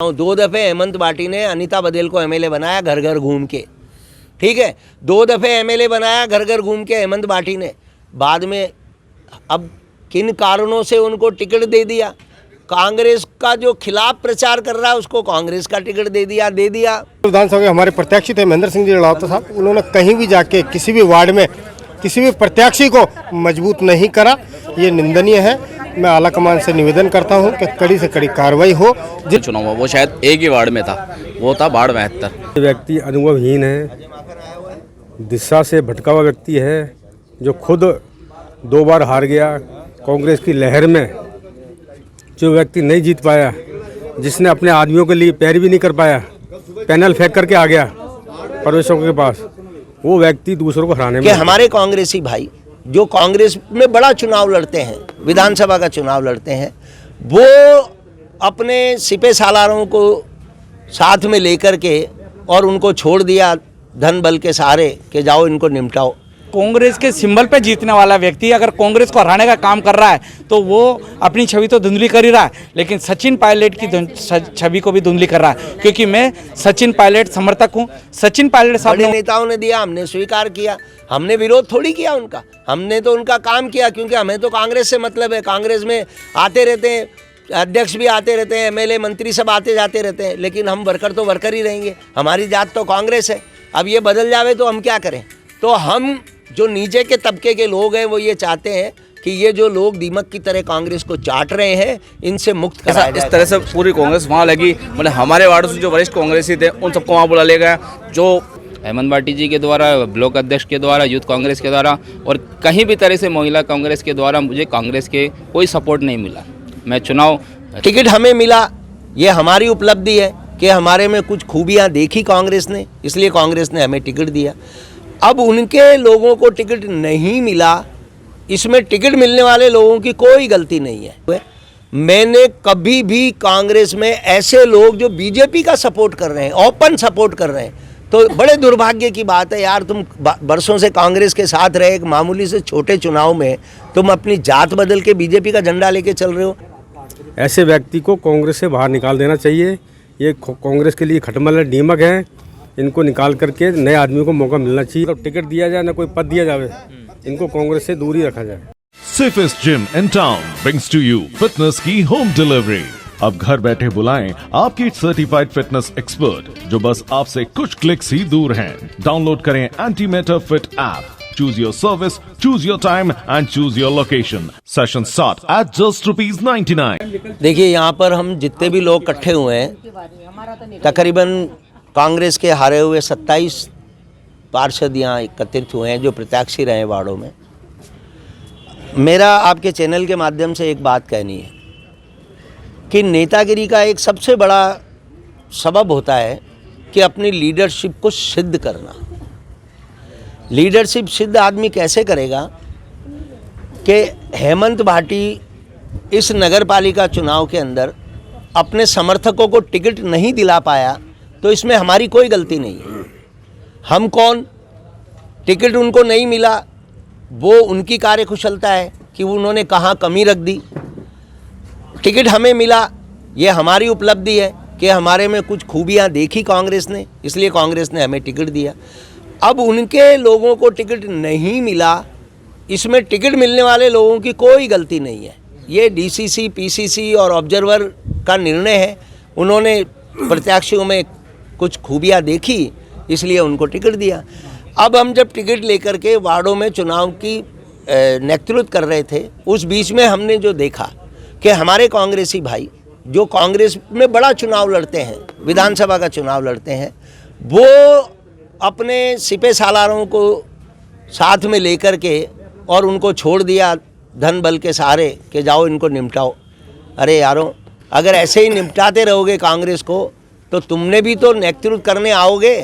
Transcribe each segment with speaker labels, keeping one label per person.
Speaker 1: दो दफ़े हेमंत बाटी ने अनीता बदेल को एमएलए बनाया घर घर घूम के, ठीक है। दो दफ़े एमएलए बनाया घर घर घूम के हेमंत बाटी ने। बाद में अब किन कारणों से उनको टिकट दे दिया? कांग्रेस का जो खिलाफ प्रचार कर रहा है उसको कांग्रेस का टिकट दे दिया।
Speaker 2: विधानसभा के हमारे प्रत्याशी थे महेंद्र सिंह जी लड़ावता साहब, उन्होंने कहीं भी जाके किसी भी वार्ड में किसी भी प्रत्याशी को मजबूत नहीं करा। ये निंदनीय है। मैं आला कमान से निवेदन करता हूं कि कड़ी से कड़ी कार्रवाई हो।
Speaker 3: जिस चुनाव हुआ वो शायद एक ही वार्ड में था, वो था वार्ड 72।
Speaker 4: व्यक्ति अनुभवहीन है, दिशा से भटका हुआ व्यक्ति है, जो खुद 2 बार हार गया कांग्रेस की लहर में। जो व्यक्ति नहीं जीत पाया, जिसने अपने आदमियों के लिए पैरवी नहीं कर पाया, पैनल फेंक करके आ गया परवेशों के पास, वो व्यक्ति दूसरों को हराने में।
Speaker 1: हमारे कांग्रेसी भाई जो कांग्रेस में बड़ा चुनाव लड़ते हैं, विधानसभा का चुनाव लड़ते हैं, वो अपने सिपे सालारों को साथ में लेकर के और उनको छोड़ दिया धन बल के सहारे कि जाओ इनको निपटाओ।
Speaker 5: कांग्रेस के सिंबल पे जीतने वाला व्यक्ति अगर कांग्रेस को हराने का काम कर रहा है तो वो अपनी छवि तो धुंधली कर ही रहा है, लेकिन सचिन पायलट की छवि को भी धुंधली कर रहा है। क्योंकि मैं सचिन पायलट समर्थक हूँ। सचिन पायलट साहब
Speaker 1: नेताओं ने दिया, हमने स्वीकार किया, हमने विरोध थोड़ी किया उनका, हमने तो उनका काम किया। क्योंकि हमें तो कांग्रेस से मतलब है। कांग्रेस में आते रहते हैं, अध्यक्ष भी आते रहते हैं, एमएलए मंत्री सब आते जाते रहते हैं, लेकिन हम वर्कर तो वर्कर ही रहेंगे। हमारी जात तो कांग्रेस है। अब ये बदल जावे तो हम क्या करें? तो हम जो नीचे के तबके के लोग हैं वो ये चाहते हैं कि ये जो लोग दीमक की तरह कांग्रेस को चाट रहे हैं, इनसे मुक्त कराया जाए।
Speaker 3: इस तरह से पूरी कांग्रेस वहाँ लगी, मतलब हमारे वार्ड से जो वरिष्ठ कांग्रेसी थे उन सबको वहाँ बुला ले गया। जो हेमंत बाटी जी के द्वारा, ब्लॉक अध्यक्ष के द्वारा, यूथ कांग्रेस के द्वारा और कहीं भी तरह से महिला कांग्रेस के द्वारा मुझे कांग्रेस के कोई सपोर्ट नहीं मिला। मैं चुनाव
Speaker 1: टिकट हमें मिला, ये हमारी उपलब्धि है कि हमारे में कुछ खूबियाँ देखी कांग्रेस ने, इसलिए कांग्रेस ने हमें टिकट दिया। अब उनके लोगों को टिकट नहीं मिला, इसमें टिकट मिलने वाले लोगों की कोई गलती नहीं है। मैंने कभी भी कांग्रेस में ऐसे लोग जो बीजेपी का सपोर्ट कर रहे हैं, ओपन सपोर्ट कर रहे हैं, तो बड़े दुर्भाग्य की बात है यार। तुम बरसों से कांग्रेस के साथ रहे, एक मामूली से छोटे चुनाव में तुम अपनी जात बदल के बीजेपी का झंडा लेके चल रहे हो।
Speaker 4: ऐसे व्यक्ति को कांग्रेस से बाहर निकाल देना चाहिए। ये कांग्रेस के लिए खटमल डीमक है। इनको निकाल करके नए आदमी को मौका मिलना चाहिए। तो टिकट दिया जाए ना कोई पद दिया जाए, इनको कांग्रेस से दूर ही रखा जाए।
Speaker 6: Safest Gym in town brings to you fitness की होम डिलीवरी। अब घर बैठे बुलाएं आपकी सर्टिफाइड फिटनेस एक्सपर्ट जो बस आपसे कुछ क्लिक्स ही दूर हैं। डाउनलोड करें antimatter fit app. Choose your service, choose your time and choose your location. Session start at just ₹99।
Speaker 1: देखिए यहाँ पर हम जितने भी लोग इकट्ठे हुए हैं, तकरीबन कांग्रेस के हारे हुए 27 पार्षद यहाँ एकत्रित हुए हैं जो प्रत्याशी रहे वार्डों में। मेरा आपके चैनल के माध्यम से एक बात कहनी है कि नेतागिरी का एक सबसे बड़ा सबब होता है कि अपनी लीडरशिप को सिद्ध करना। लीडरशिप सिद्ध आदमी कैसे करेगा कि हेमंत भाटी इस नगर पालिका चुनाव के अंदर अपने समर्थकों को टिकट नहीं दिला पाया, तो इसमें हमारी कोई गलती नहीं है। हम कौन? टिकट उनको नहीं मिला, वो उनकी कार्यकुशलता है कि उन्होंने कहाँ कमी रख दी। टिकट हमें मिला, ये हमारी उपलब्धि है कि हमारे में कुछ खूबियाँ देखी कांग्रेस ने, इसलिए कांग्रेस ने हमें टिकट दिया। अब उनके लोगों को टिकट नहीं मिला, इसमें टिकट मिलने वाले लोगों की कोई गलती नहीं है। ये डीसीसी, पीसीसी और ऑब्जर्वर का निर्णय है। उन्होंने प्रत्याशियों में कुछ खूबियाँ देखी, इसलिए उनको टिकट दिया। अब हम जब टिकट लेकर के वार्डों में चुनाव की नेतृत्व कर रहे थे, उस बीच में हमने जो देखा कि हमारे कांग्रेसी भाई जो कांग्रेस में बड़ा चुनाव लड़ते हैं, विधानसभा का चुनाव लड़ते हैं, वो अपने सिपे सालारों को साथ में लेकर के और उनको छोड़ दिया धन बल के सहारे कि जाओ इनको निपटाओ। अरे यारों, अगर ऐसे ही निपटाते रहोगे कांग्रेस को तो तुमने भी तो नेतृत्व करने आओगे।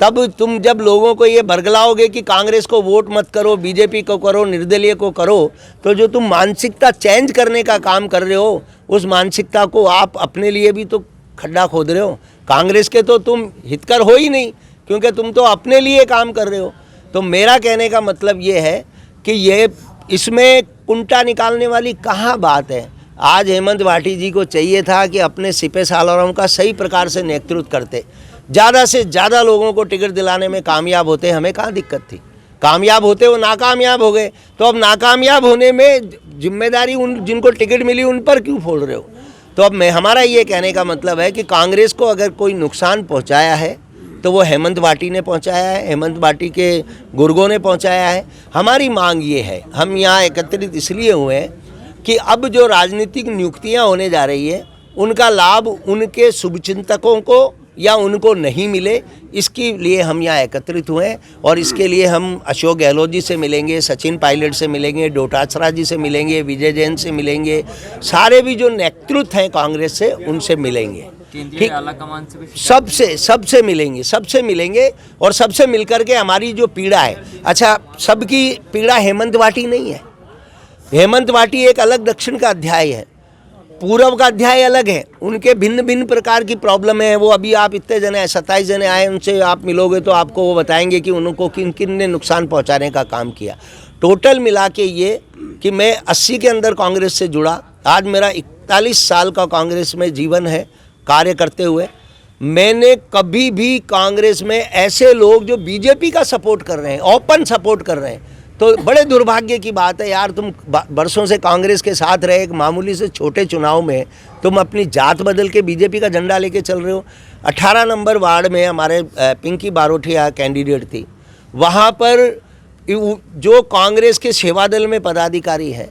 Speaker 1: तब तुम जब लोगों को ये बरगलाओगे कि कांग्रेस को वोट मत करो, बीजेपी को करो, निर्दलीय को करो, तो जो तुम मानसिकता चेंज करने का काम कर रहे हो, उस मानसिकता को आप अपने लिए भी तो खड्डा खोद रहे हो। कांग्रेस के तो तुम हितकर हो ही नहीं, क्योंकि तुम तो अपने लिए काम कर रहे हो। तो मेरा कहने का मतलब ये है कि ये इसमें कुंटा निकालने वाली कहाँ बात है। आज हेमंत भाटी जी को चाहिए था कि अपने सिपे सालारों का सही प्रकार से नेतृत्व करते, ज़्यादा से ज़्यादा लोगों को टिकट दिलाने में कामयाब होते। हमें कहाँ दिक्कत थी, कामयाब होते, वो नाकामयाब हो गए। तो अब नाकामयाब होने में जिम्मेदारी उन जिनको टिकट मिली उन पर क्यों फोड़ रहे हो? तो अब हमारा ये कहने का मतलब है कि कांग्रेस को अगर कोई नुकसान पहुंचाया है तो वो हेमंत भाटी ने पहुंचाया है, हेमंत भाटी के गुर्गों ने पहुंचाया है। हमारी मांग ये है, हम यहाँ एकत्रित इसलिए हुए हैं कि अब जो राजनीतिक नियुक्तियाँ होने जा रही है उनका लाभ उनके शुभचिंतकों को या उनको नहीं मिले, इसके लिए हम यहाँ एकत्रित हुए हैं। और इसके लिए हम अशोक गहलोत जी से मिलेंगे, सचिन पायलट से मिलेंगे, डोटासरा जी से मिलेंगे, विजय जैन से मिलेंगे, सारे भी जो नेतृत्व हैं कांग्रेस से उनसे मिलेंगे, ठीक, सबसे मिलेंगे और सबसे मिलकर के हमारी जो पीड़ा है, अच्छा सबकी पीड़ा हेमंत भाटी नहीं है। हेमंत भाटी एक अलग दक्षिण का अध्याय है, पूर्व का अध्याय अलग है, उनके भिन्न भिन्न प्रकार की प्रॉब्लम है। वो अभी आप इतने जने 27 जने आए, उनसे आप मिलोगे तो आपको वो बताएंगे कि उनको किन किन ने नुकसान पहुंचाने का काम किया। टोटल मिला के ये कि मैं 80 के अंदर कांग्रेस से जुड़ा, आज मेरा 41 साल का कांग्रेस में जीवन है कार्य करते हुए। मैंने कभी भी कांग्रेस में ऐसे लोग जो बीजेपी का सपोर्ट कर रहे हैं, ओपन सपोर्ट कर रहे हैं, तो बड़े दुर्भाग्य की बात है यार। तुम बरसों से कांग्रेस के साथ रहे, एक मामूली से छोटे चुनाव में तुम अपनी जात बदल के बीजेपी का झंडा लेके चल रहे हो। 18 नंबर वार्ड में हमारे पिंकी बारोठिया कैंडिडेट थी, वहाँ पर जो कांग्रेस के सेवा दल में पदाधिकारी हैं,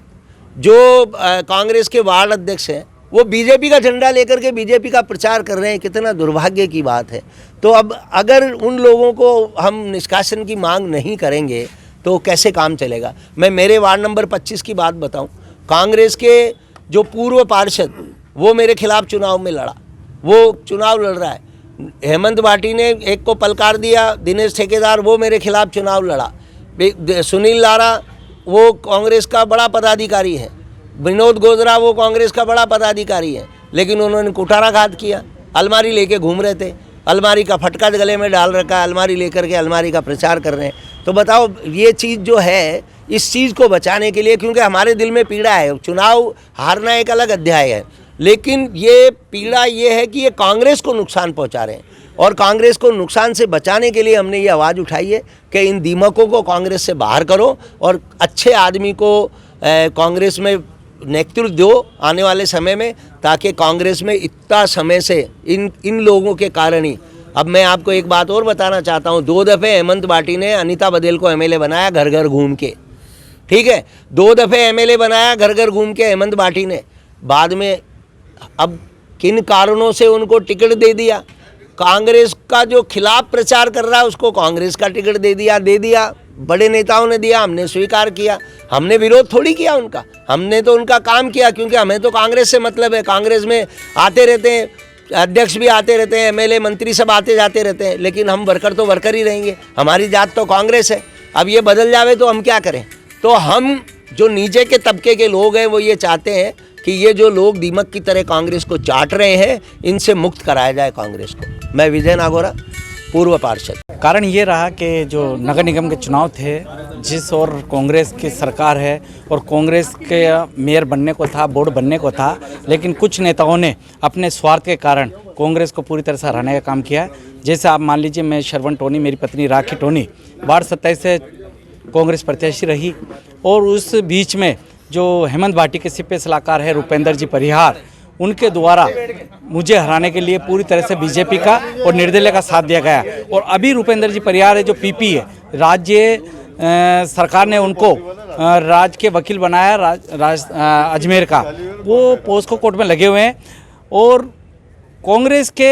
Speaker 1: जो कांग्रेस के वार्ड अध्यक्ष हैं, वो बीजेपी का झंडा लेकर के बीजेपी का प्रचार कर रहे हैं। कितना दुर्भाग्य की बात है। तो अब अगर उन लोगों को हम निष्कासन की मांग नहीं करेंगे तो कैसे काम चलेगा। मैं मेरे वार्ड नंबर 25 की बात बताऊं, कांग्रेस के जो पूर्व पार्षद वो मेरे खिलाफ चुनाव में लड़ा, वो चुनाव लड़ रहा है। हेमंत भाटी ने एक को पलकार दिया, दिनेश ठेकेदार, वो मेरे खिलाफ चुनाव लड़ा। सुनील लारा वो कांग्रेस का बड़ा पदाधिकारी है, विनोद गोजरा वो कांग्रेस का बड़ा पदाधिकारी है, लेकिन उन्होंने कुठाराघात किया, अलमारी लेके घूम रहे थे, अलमारी का फटका गले में डाल रखा है, अलमारी लेकर के अलमारी का प्रचार कर रहे हैं। तो बताओ ये चीज़ जो है, इस चीज़ को बचाने के लिए, क्योंकि हमारे दिल में पीड़ा है, चुनाव हारना एक अलग अध्याय है, लेकिन ये पीड़ा ये है कि ये कांग्रेस को नुकसान पहुंचा रहे हैं। और कांग्रेस को नुकसान से बचाने के लिए हमने ये आवाज़ उठाई है कि इन दीमकों को कांग्रेस से बाहर करो और अच्छे आदमी को कांग्रेस में नेतृत्व दो आने वाले समय में, ताकि कांग्रेस में इतना समय से इन लोगों के कारण ही। अब मैं आपको एक बात और बताना चाहता हूँ, 2 दफ़े हेमंत भाटी ने अनीता बदेल को एमएलए बनाया घर घर घूम के, ठीक है, 2 दफ़े एमएलए बनाया घर घर घूम के हेमंत भाटी ने। बाद में अब किन कारणों से उनको टिकट दे दिया, कांग्रेस का जो खिलाफ प्रचार कर रहा है उसको कांग्रेस का टिकट दे दिया, बड़े नेताओं ने दिया, हमने स्वीकार किया, हमने विरोध थोड़ी किया उनका, हमने तो उनका काम किया, क्योंकि हमें तो कांग्रेस से मतलब है। कांग्रेस में आते रहते हैं, अध्यक्ष भी आते रहते हैं, एमएलए मंत्री सब आते जाते रहते हैं, लेकिन हम वर्कर तो वर्कर ही रहेंगे, हमारी जात तो कांग्रेस है। अब ये बदल जावे तो हम क्या करें। तो हम जो नीचे के तबके के लोग हैं वो ये चाहते हैं कि ये जो लोग दीमक की तरह कांग्रेस को चाट रहे हैं, इनसे मुक्त कराया जाए कांग्रेस को। मैं विजय नागोरा, पूर्व पार्षद।
Speaker 5: कारण ये रहा कि जो नगर निगम के चुनाव थे, जिस और कांग्रेस की सरकार है और कांग्रेस के मेयर बनने को था, बोर्ड बनने को था, लेकिन कुछ नेताओं ने अपने स्वार्थ के कारण कांग्रेस को पूरी तरह से हराने का काम किया है। जैसे आप मान लीजिए, मैं श्रवण टोनी, मेरी पत्नी राखी टोनी वार्ड 27 से कांग्रेस प्रत्याशी रही, और उस बीच में जो हेमंत भाटी के सिपे सलाहकार है रुपेंद्र जी परिहार, उनके द्वारा मुझे हराने के लिए पूरी तरह से बीजेपी का और निर्दलीय का साथ दिया गया। और अभी रुपेंद्र जी परिहार है जो पीपी है, राज्य सरकार ने उनको राज्य के वकील बनाया, अजमेर का, वो पोस्को कोर्ट में लगे हुए हैं। और कांग्रेस के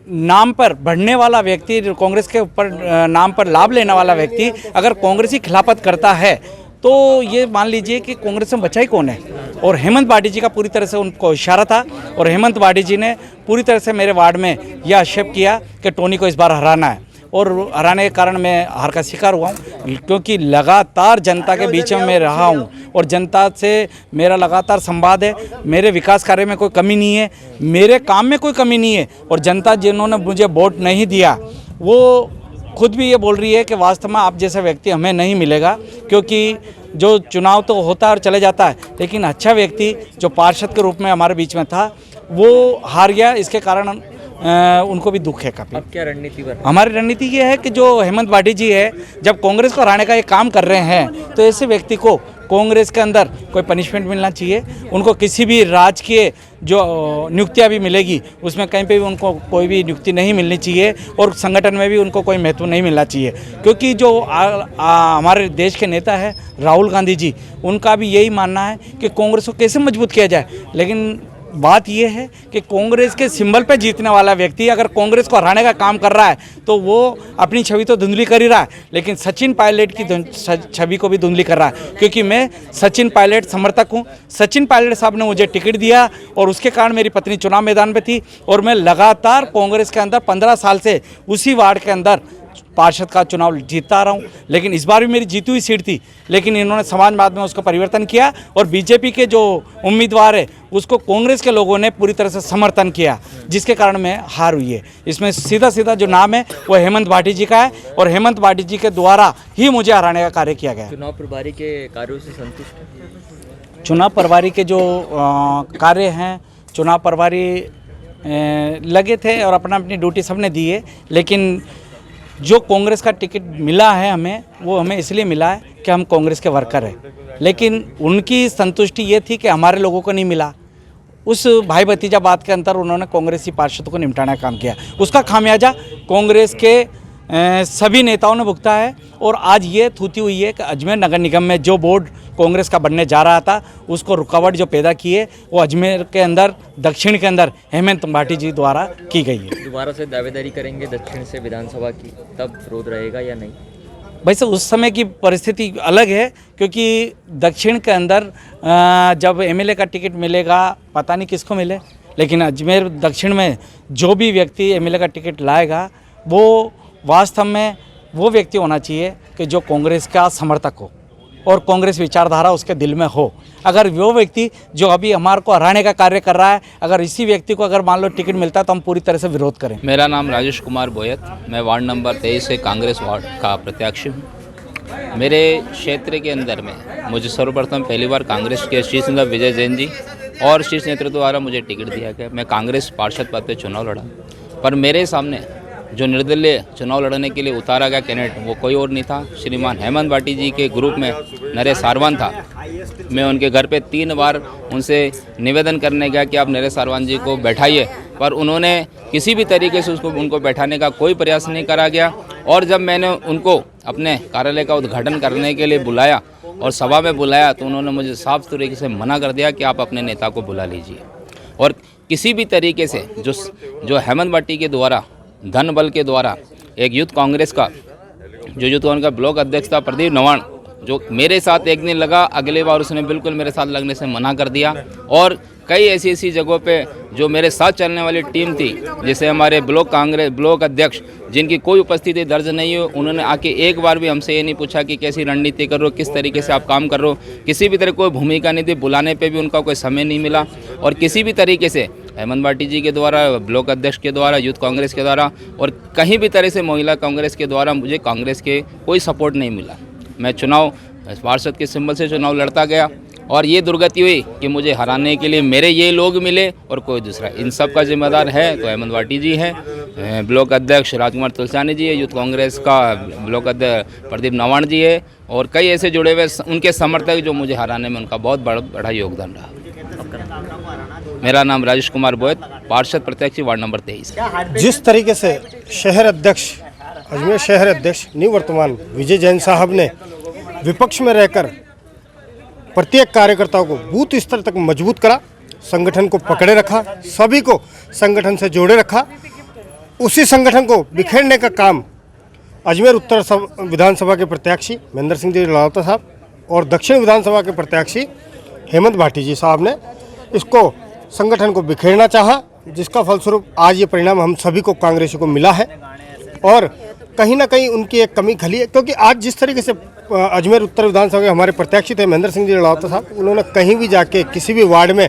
Speaker 5: नाम पर बढ़ने वाला व्यक्ति, कांग्रेस के ऊपर नाम पर लाभ लेने वाला व्यक्ति अगर कांग्रेस की खिलाफत करता है तो ये मान लीजिए कि कांग्रेस में बचा ही कौन है। और हेमंत भाटी जी का पूरी तरह से उनको इशारा था, और हेमंत भाटी जी ने पूरी तरह से मेरे वार्ड में यह आक्षेप किया कि टोनी को इस बार हराना है, और हराने के कारण मैं हार का शिकार हुआ हूँ, क्योंकि लगातार जनता के बीच में मैं रहा हूँ और जनता से मेरा लगातार संवाद है। मेरे विकास कार्य में कोई कमी नहीं है, मेरे काम में कोई कमी नहीं है, और जनता जिन्होंने मुझे वोट नहीं दिया वो खुद भी ये बोल रही है कि वास्तव में आप जैसा व्यक्ति हमें नहीं मिलेगा, क्योंकि जो चुनाव तो होता है और चले जाता है, लेकिन अच्छा व्यक्ति जो पार्षद के रूप में हमारे बीच में था वो हार गया। इसके कारण उनको भी दुख है काफ़ी।
Speaker 7: अब क्या रणनीति पर?
Speaker 5: हमारी रणनीति ये है कि जो हेमंत भाटी जी है, जब कांग्रेस को हराने का ये काम कर रहे हैं तो ऐसे व्यक्ति को कांग्रेस के अंदर कोई पनिशमेंट मिलना चाहिए। उनको किसी भी राजकीय जो नियुक्तियां भी मिलेगी उसमें कहीं पे भी उनको कोई भी नियुक्ति नहीं मिलनी चाहिए और संगठन में भी उनको कोई महत्व नहीं मिलना चाहिए, क्योंकि जो हमारे देश के नेता है राहुल गांधी जी, उनका भी यही मानना है कि कांग्रेस को कैसे मजबूत किया जाए। लेकिन बात यह है कि कांग्रेस के सिंबल पे जीतने वाला व्यक्ति अगर कांग्रेस को हराने का काम कर रहा है तो वो अपनी छवि तो धुंधली कर ही रहा है, लेकिन सचिन पायलट की छवि को भी धुंधली कर रहा है। क्योंकि मैं सचिन पायलट समर्थक हूँ। सचिन पायलट साहब ने मुझे टिकट दिया और उसके कारण मेरी पत्नी चुनाव मैदान में थी और मैं लगातार कांग्रेस के अंदर 15 साल से उसी वार्ड के अंदर पार्षद का चुनाव जीतता रहा हूँ। लेकिन इस बार भी मेरी जीती हुई सीट थी, लेकिन इन्होंने समाजवाद में उसका परिवर्तन किया और बीजेपी के जो उम्मीदवार है उसको कांग्रेस के लोगों ने पूरी तरह से समर्थन किया, जिसके कारण में हार हुई है। इसमें सीधा सीधा जो नाम है वो हेमंत भाटी जी का है और हेमंत भाटी जी के द्वारा ही मुझे हराने का कार्य किया गया।
Speaker 7: चुनाव प्रभारी के कार्यों से संतुष्ट हैं?
Speaker 5: चुनाव प्रभारी के जो कार्य हैं, चुनाव प्रभारी लगे थे और अपनी ड्यूटी सबने दी है, लेकिन जो कांग्रेस का टिकट मिला है हमें, वो हमें इसलिए मिला है कि हम कांग्रेस के वर्कर हैं। लेकिन उनकी संतुष्टि ये थी कि हमारे लोगों को नहीं मिला। उस भाई भतीजा बात के अंतर उन्होंने कांग्रेसी पार्षदों को निपटाने का काम किया। उसका खामियाजा कांग्रेस के सभी नेताओं ने भुगता है और आज ये थूती हुई है कि अजमेर नगर निगम में जो बोर्ड कांग्रेस का बनने जा रहा था उसको रुकावट जो पैदा की है वो अजमेर के अंदर, दक्षिण के अंदर हेमंत भाटी जी द्वारा की गई है।
Speaker 7: दोबारा से दावेदारी करेंगे दक्षिण से विधानसभा की, तब विरोध रहेगा या नहीं?
Speaker 5: वैसे उस समय की परिस्थिति अलग है, क्योंकि दक्षिण के अंदर जब एमएलए का टिकट मिलेगा पता नहीं किसको मिले, लेकिन अजमेर दक्षिण में जो भी व्यक्ति एमएलए का टिकट लाएगा वो वास्तव में वो व्यक्ति होना चाहिए कि जो कांग्रेस का समर्थक हो और कांग्रेस विचारधारा उसके दिल में हो। अगर वो व्यक्ति जो अभी हमारे को हराने का कार्य कर रहा है, अगर इसी व्यक्ति को अगर मान लो टिकट मिलता है तो हम पूरी तरह से विरोध करें।
Speaker 3: मेरा नाम राजेश कुमार बोयत, मैं वार्ड नंबर 23 से कांग्रेस वार्ड का प्रत्याशी हूँ। मेरे क्षेत्र के अंदर में मुझे सर्वप्रथम पहली बार कांग्रेस के शीर्ष नेता विजय जैन जी और शीर्ष नेतृत्व द्वारा मुझे टिकट दिया गया। मैं कांग्रेस पार्षद पद पर चुनाव लड़ा, पर मेरे सामने जो निर्दलीय चुनाव लड़ने के लिए उतारा गया कैंडिडेट वो कोई और नहीं था, श्रीमान हेमंत भाटी जी के ग्रुप में नरेश सारवान था। मैं उनके घर पे 3 बार उनसे निवेदन करने गया कि आप नरेश सारवान जी को बैठाइए, पर उन्होंने किसी भी तरीके से उनको बैठाने का कोई प्रयास नहीं करा गया। और जब मैंने उनको अपने कार्यालय का उद्घाटन करने के लिए बुलाया और सभा में बुलाया तो उन्होंने मुझे साफ तरीके से मना कर दिया कि आप अपने नेता को बुला लीजिए। और किसी भी तरीके से जो हेमंत भाटी के द्वारा धन बल के द्वारा एक यूथ कांग्रेस का जो यूथ कांग्रेस का ब्लॉक अध्यक्ष था प्रदीप नवाण, जो मेरे साथ एक दिन लगा, अगले बार उसने बिल्कुल मेरे साथ लगने से मना कर दिया। और कई ऐसी जगहों पे जो मेरे साथ चलने वाली टीम थी, जैसे हमारे ब्लॉक अध्यक्ष जिनकी कोई उपस्थिति दर्ज नहीं हो, उन्होंने आके एक बार भी हमसे ये नहीं पूछा कि कैसी रणनीति कर रहे हो, किस तरीके से आप काम कर रहे हो। किसी भी तरह कोई भूमिका नहीं थी, बुलाने पे भी उनका कोई समय नहीं मिला। और किसी भी तरीके से हेमंत भाटी जी के द्वारा, ब्लॉक अध्यक्ष के द्वारा, यूथ कांग्रेस के द्वारा और कहीं भी तरह से महिला कांग्रेस के द्वारा मुझे कांग्रेस के कोई सपोर्ट नहीं मिला। मैं चुनाव पार्षद के सिंबल से चुनाव लड़ता गया और ये दुर्गति हुई कि मुझे हराने के लिए मेरे ये लोग मिले और कोई दूसरा। इन सब का जिम्मेदार है तो हेमंत भाटी जी हैं, ब्लॉक अध्यक्ष राजकुमार तुलसियानी जी है, यूथ कांग्रेस का ब्लॉक अध्यक्ष प्रदीप नवाण जी है और कई ऐसे जुड़े हुए उनके समर्थक जो मुझे हराने में उनका बहुत बड़ा योगदान रहा। मेरा नाम राजेश कुमार बोयत, पार्षद प्रत्याशी वार्ड नंबर 23।
Speaker 2: जिस तरीके से शहर अध्यक्ष, अजमेर शहर अध्यक्ष निवर्तमान विजय जैन साहब ने विपक्ष में रहकर प्रत्येक कार्यकर्ताओं को बूथ स्तर तक मजबूत करा, संगठन को पकड़े रखा, सभी को संगठन से जोड़े रखा, उसी संगठन को बिखेरने का काम अजमेर उत्तर विधानसभा के प्रत्याशी महेंद्र सिंह जी लालौता साहब और दक्षिण विधानसभा के प्रत्याशी हेमंत भाटी जी साहब ने इसको संगठन को बिखेरना चाहा, जिसका फलस्वरूप आज ये परिणाम हम सभी को कांग्रेसी को मिला है। और कहीं ना कहीं उनकी एक कमी खली है, क्योंकि आज जिस तरीके से अजमेर उत्तर विधानसभा के हमारे प्रत्याशी थे महेंद्र सिंह जी लालौता साहब, उन्होंने कहीं भी जाके किसी भी वार्ड में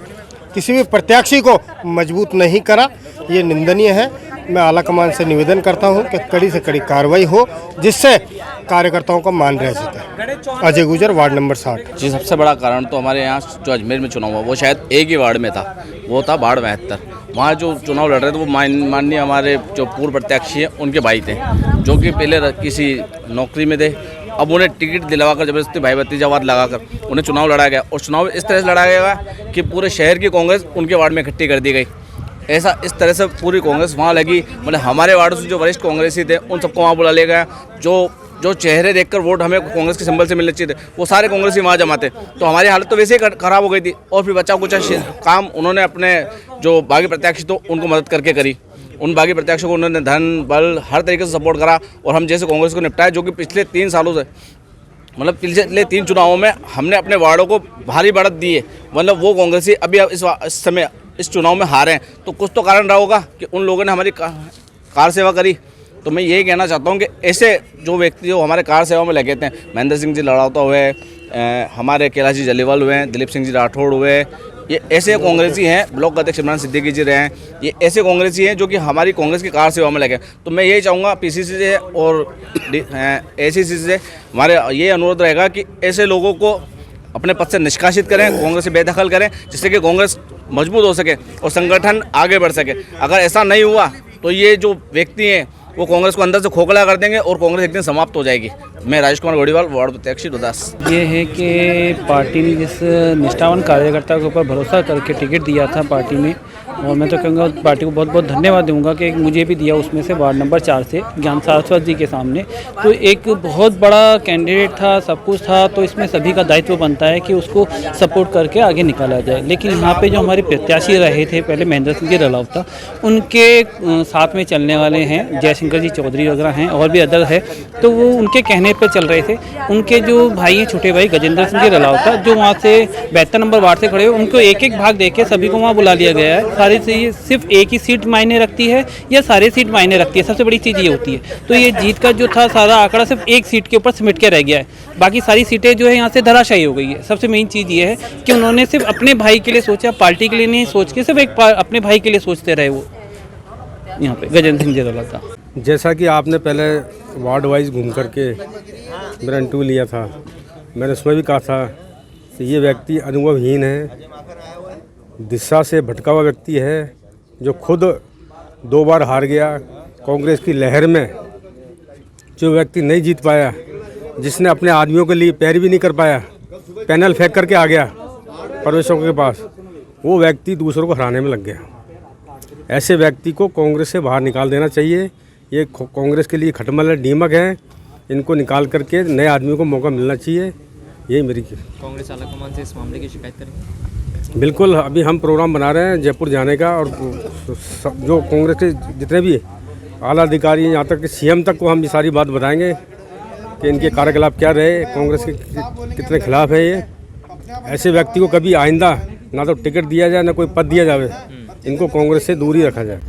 Speaker 2: किसी भी प्रत्याशी को मजबूत नहीं करा, ये निंदनीय है। मैं आला कमान से निवेदन करता हूं कि कड़ी से कड़ी कार्रवाई हो, जिससे कार्यकर्ताओं का मान रह सके। अजय गुजर, वार्ड नंबर 60।
Speaker 3: जी, सबसे बड़ा कारण तो हमारे यहाँ जो अजमेर में चुनाव हुआ वो शायद एक ही वार्ड में था, वो था वार्ड 72। वहाँ जो चुनाव लड़ रहे थे वो माननीय हमारे जो पूर्व प्रत्याशी हैं उनके भाई थे, जो कि पहले किसी नौकरी में थे। अब उन्हें टिकट दिलवाकर जबरदस्ती भाई भतीजावाद लगाकर उन्हें चुनाव लड़ा गया, और चुनाव इस तरह से लड़ा गया कि पूरे शहर की कांग्रेस उनके वार्ड में इकट्ठी कर दी गई। ऐसा इस तरह से पूरी कांग्रेस वहाँ लगी, मतलब हमारे वार्ड से जो वरिष्ठ कांग्रेसी थे उन सबको वहाँ बुला लिया गया। जो चेहरे देखकर वोट हमें कांग्रेस के सिंबल से मिलने चाहिए थे, वो सारे कांग्रेसी वहाँ जमा थे। तो हमारी हालत तो वैसे ही खराब हो गई थी, और फिर बचा कुछ काम उन्होंने अपने जो बागी प्रत्याशी तो उनको मदद करके करी। उन बागी प्रत्याशियों को उन्होंने धन बल हर तरीके से सपोर्ट करा, और हम जैसे कांग्रेस को निपटाया, जो कि पिछले 3 सालों से, मतलब पिछले 3 चुनावों में हमने अपने वार्डों को भारी बढ़त दी है। मतलब वो कांग्रेसी अभी इस समय इस चुनाव में हारे हैं, तो कुछ तो कारण रहा होगा कि उन लोगों ने हमारी कार सेवा करी। तो मैं यही कहना चाहता हूँ कि ऐसे जो व्यक्ति जो हमारे कार सेवा में लगे थे, महेंद्र सिंह जी लड़ावता हुए, हमारे कैलाश जी जलीवाल हुए, दिलीप सिंह जी राठौड़ हुए, ये ऐसे कांग्रेसी हैं, ब्लॉक अध्यक्ष इमरान सिद्दीकी जी रहे हैं, ये ऐसे कांग्रेसी हैं जो कि हमारी कांग्रेस की कार सेवा में लगे। तो मैं यही चाहूँगा पीसीसी से और एसीसी से हमारे ये अनुरोध रहेगा कि ऐसे लोगों को अपने पद से निष्कासित करें, कांग्रेस से बेदखल करें, जिससे कि कांग्रेस मजबूत हो सके और संगठन आगे बढ़ सके। अगर ऐसा नहीं हुआ तो ये जो व्यक्ति हैं वो कांग्रेस को अंदर से खोखला कर देंगे और कांग्रेस एक दिन समाप्त हो जाएगी। मैं राजेश कुमार गोड़ीवाल, वार्ड प्रत्याशी रोहतास।
Speaker 8: ये है कि पार्टी ने जिस निष्ठावान कार्यकर्ता के ऊपर भरोसा करके टिकट दिया था पार्टी में, और मैं तो कहूँगा पार्टी को बहुत बहुत धन्यवाद दूंगा कि मुझे भी दिया, उसमें से वार्ड नंबर 4 से ज्ञान सारस्वत जी के सामने। तो एक बहुत बड़ा कैंडिडेट था, सब कुछ था, तो इसमें सभी का दायित्व बनता है कि उसको सपोर्ट करके आगे निकाला जाए। लेकिन यहाँ पे जो हमारे प्रत्याशी रहे थे पहले, महेंद्र सिंह जी रलावता, उनके साथ में चलने वाले हैं जयशंकर जी चौधरी वगैरह हैं, और भी अदर है, तो वो उनके कहने पे चल रहे थे। उनके जो भाई हैं, छोटे भाई गजेंद्र सिंह जी रलावता, जो वहाँ से 72 नंबर वार्ड से खड़े हुए, उनको एक एक भाग देके सभी को वहाँ बुला लिया गया है। सारे से ये सिर्फ एक ही सीट मायने रखती है या सारे सीट मायने रखती है, सबसे बड़ी चीज़ ये होती है। तो ये जीत का जो था सारा आंकड़ा सिर्फ एक सीट के ऊपर सिमट के रह गया है, बाकी सारी सीटें जो है यहाँ से धराशायी हो गई है। सबसे मेन चीज़ ये है कि उन्होंने सिर्फ अपने भाई के लिए सोचा, पार्टी के लिए नहीं सोच के सिर्फ एक अपने भाई के लिए सोचते रहे वो यहाँ पे गजेंद्र सिंह जी रलावता।
Speaker 4: जैसा कि आपने पहले वार्ड वाइज घूम करके मेरा इंटरव्यू लिया था, मैंने उसमें भी कहा था कि ये व्यक्ति अनुभवहीन है, दिशा से भटका हुआ व्यक्ति है, जो खुद 2 बार हार गया कांग्रेस की लहर में। जो व्यक्ति नहीं जीत पाया, जिसने अपने आदमियों के लिए पैर भी नहीं कर पाया, पैनल फेंक करके आ गया परवेशों के पास, वो व्यक्ति दूसरों को हराने में लग गया। ऐसे व्यक्ति को कांग्रेस से बाहर निकाल देना चाहिए। ये कांग्रेस के लिए खटमल है, दीमक है, इनको निकाल करके नए आदमियों को मौका मिलना चाहिए। यही मेरी
Speaker 7: कांग्रेस आलाकमान से इस मामले की शिकायत करेंगे?
Speaker 4: बिल्कुल, अभी हम प्रोग्राम बना रहे हैं जयपुर जाने का, और जो कांग्रेस के जितने भी आला अधिकारी हैं, यहाँ तक कि सीएम तक को हम ये सारी बात बताएंगे कि इनके कार्यकलाप क्या रहे, कांग्रेस के कितने खिलाफ है ये। ऐसे व्यक्ति को कभी आइंदा ना तो टिकट दिया जाए, ना कोई पद दिया जाए, इनको कांग्रेस से दूर ही रखा जाए।